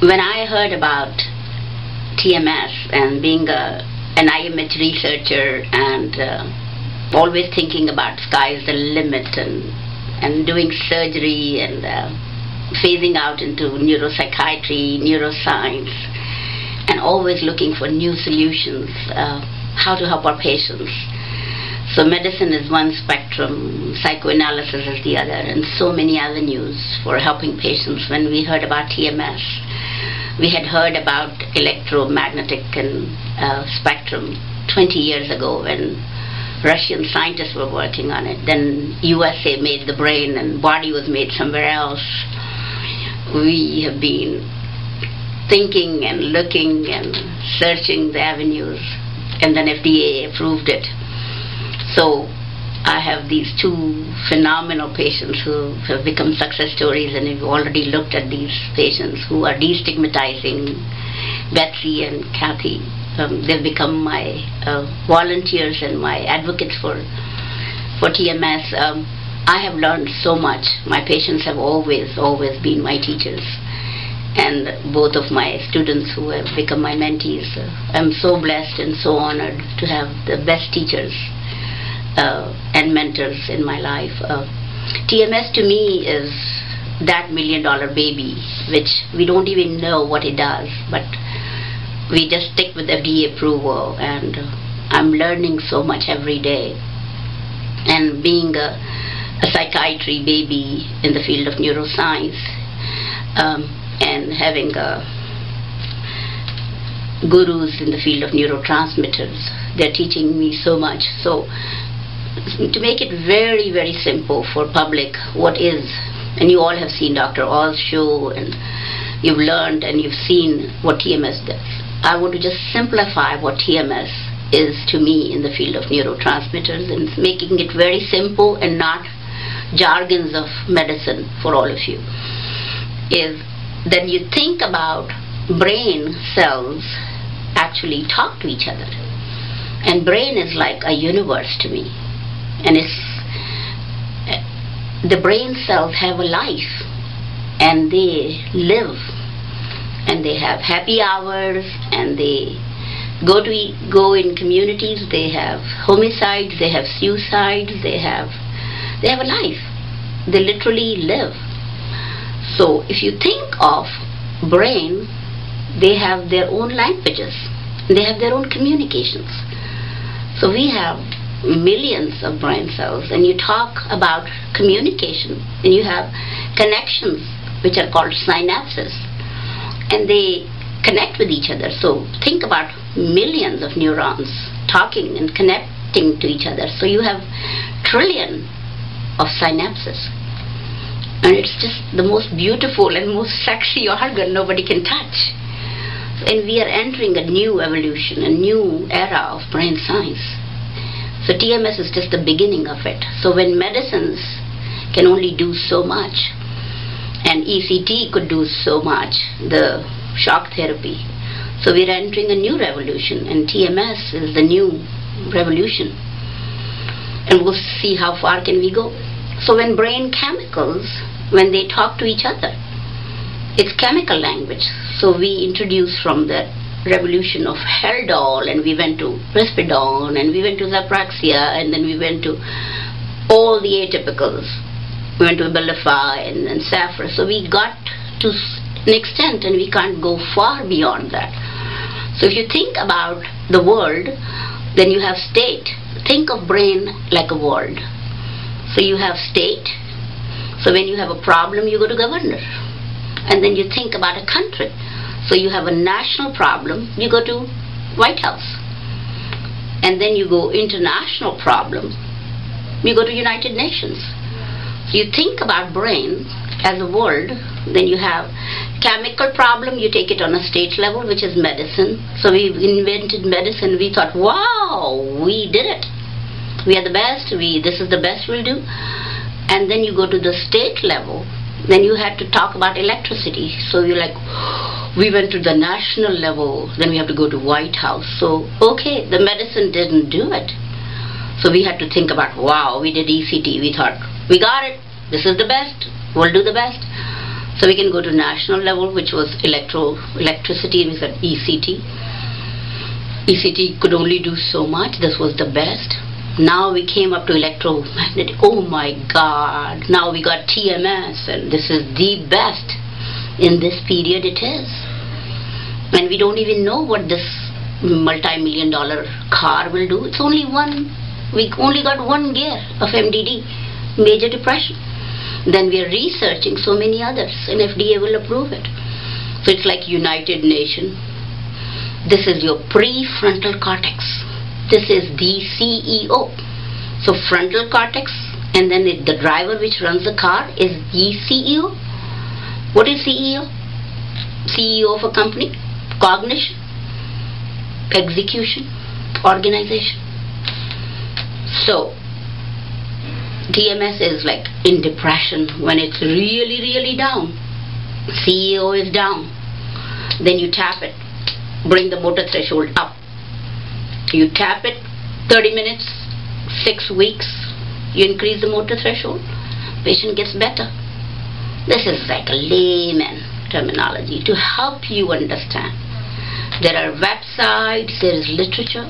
when I heard about TMS and being an IMH researcher and always thinking about sky is the limit and doing surgery and phasing out into neuropsychiatry, neuroscience, and always looking for new solutions, how to help our patients. So medicine is one spectrum, psychoanalysis is the other, and so many avenues for helping patients. When we heard about TMS, we had heard about electromagnetic and spectrum 20 years ago when Russian scientists were working on it. Then USA made the brain and body was made somewhere else. We have been thinking and looking and searching the avenues, and then FDA approved it. So I have these two phenomenal patients who have become success stories, and we've already looked at these patients who are destigmatizing. Betsy and Kathy, they've become my volunteers and my advocates for TMS. I have learned so much. My patients have always been my teachers, and both of my students who have become my mentees. I'm so blessed and so honored to have the best teachers and mentors in my life. TMS to me is that $1 million baby, which we don't even know what it does, but we just stick with FDA approval, and I'm learning so much every day. And being a psychiatry baby in the field of neuroscience, and having gurus in the field of neurotransmitters, they're teaching me so much. So to make it very, very simple for public, what is, and you all have seen Dr. Oz show, and you've learned and you've seen what TMS does. I want to just simplify what TMS is to me in the field of neurotransmitters, and making it very simple and not jargons of medicine for all of you. Is that you think about brain cells actually talk to each other, and brain is like a universe to me. And the brain cells have a life, and they live, and they have happy hours, and they go in communities. They have homicides, they have suicides, they have a life. They literally live. So if you think of brain, they have their own languages, they have their own communications. So we have millions of brain cells, and you talk about communication, and you have connections which are called synapses, and they connect with each other. So think about millions of neurons talking and connecting to each other. So you have trillion of synapses, and it's just the most beautiful and most sexy organ nobody can touch. And we are entering a new evolution, a new era of brain science. So TMS is just the beginning of it. So when medicines can only do so much, and ECT could do so much, the shock therapy, so we're entering a new revolution, and TMS is the new revolution. And we'll see how far can we go. So when brain chemicals, when they talk to each other, it's chemical language. So we introduced from the revolution of Haldol, and we went to Risperdal, and we went to Zapraxia, and then we went to all the atypicals. We went to Abilify and Safra. So we got to an extent, and we can't go far beyond that. So if you think about the world, then you have state. Think of brain like a world. So you have state. So when you have a problem, you go to governor. And then you think about a country. So you have a national problem, you go to White House. And then you go international problem, you go to United Nations. So you think about brain as a world, then you have chemical problem, you take it on a state level, which is medicine. So we invented medicine, we thought, wow, we did it. We are the best, this is the best we'll do. And then you go to the state level, then you had to talk about electricity. So you're like, we went to the national level, then we have to go to White House. So, okay, the medicine didn't do it. So we had to think about, wow, we did ECT. We thought, we got it. This is the best. We'll do the best. So we can go to national level, which was electricity, we said ECT. ECT could only do so much. This was the best. Now we came up to electromagnetic. Oh my God. Now we got TMS, and this is the best. In this period it is. And we don't even know what this multi-million-dollar car will do. It's only one. We only got one gear of MDD, major depression. Then we are researching so many others, and FDA will approve it. So it's like United Nations. This is your prefrontal cortex. This is the CEO. So frontal cortex, and then the driver which runs the car is the CEO. What is CEO? CEO of a company? Cognition, execution, organization. So TMS is like in depression when it's really, really down. CEO is down. Then you tap it. Bring the motor threshold up. You tap it 30 minutes, 6 weeks. You increase the motor threshold. Patient gets better. This is like a layman terminology to help you understand. There are websites, there is literature.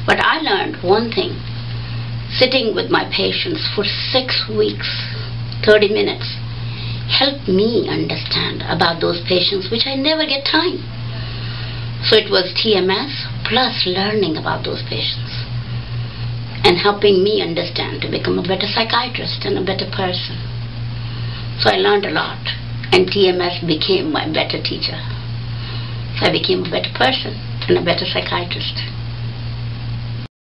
But I learned one thing. Sitting with my patients for 6 weeks, 30 minutes, helped me understand about those patients which I never get time. So it was TMS plus learning about those patients and helping me understand to become a better psychiatrist and a better person. So I learned a lot, and TMS became my better teacher. So I became a better person and a better psychiatrist.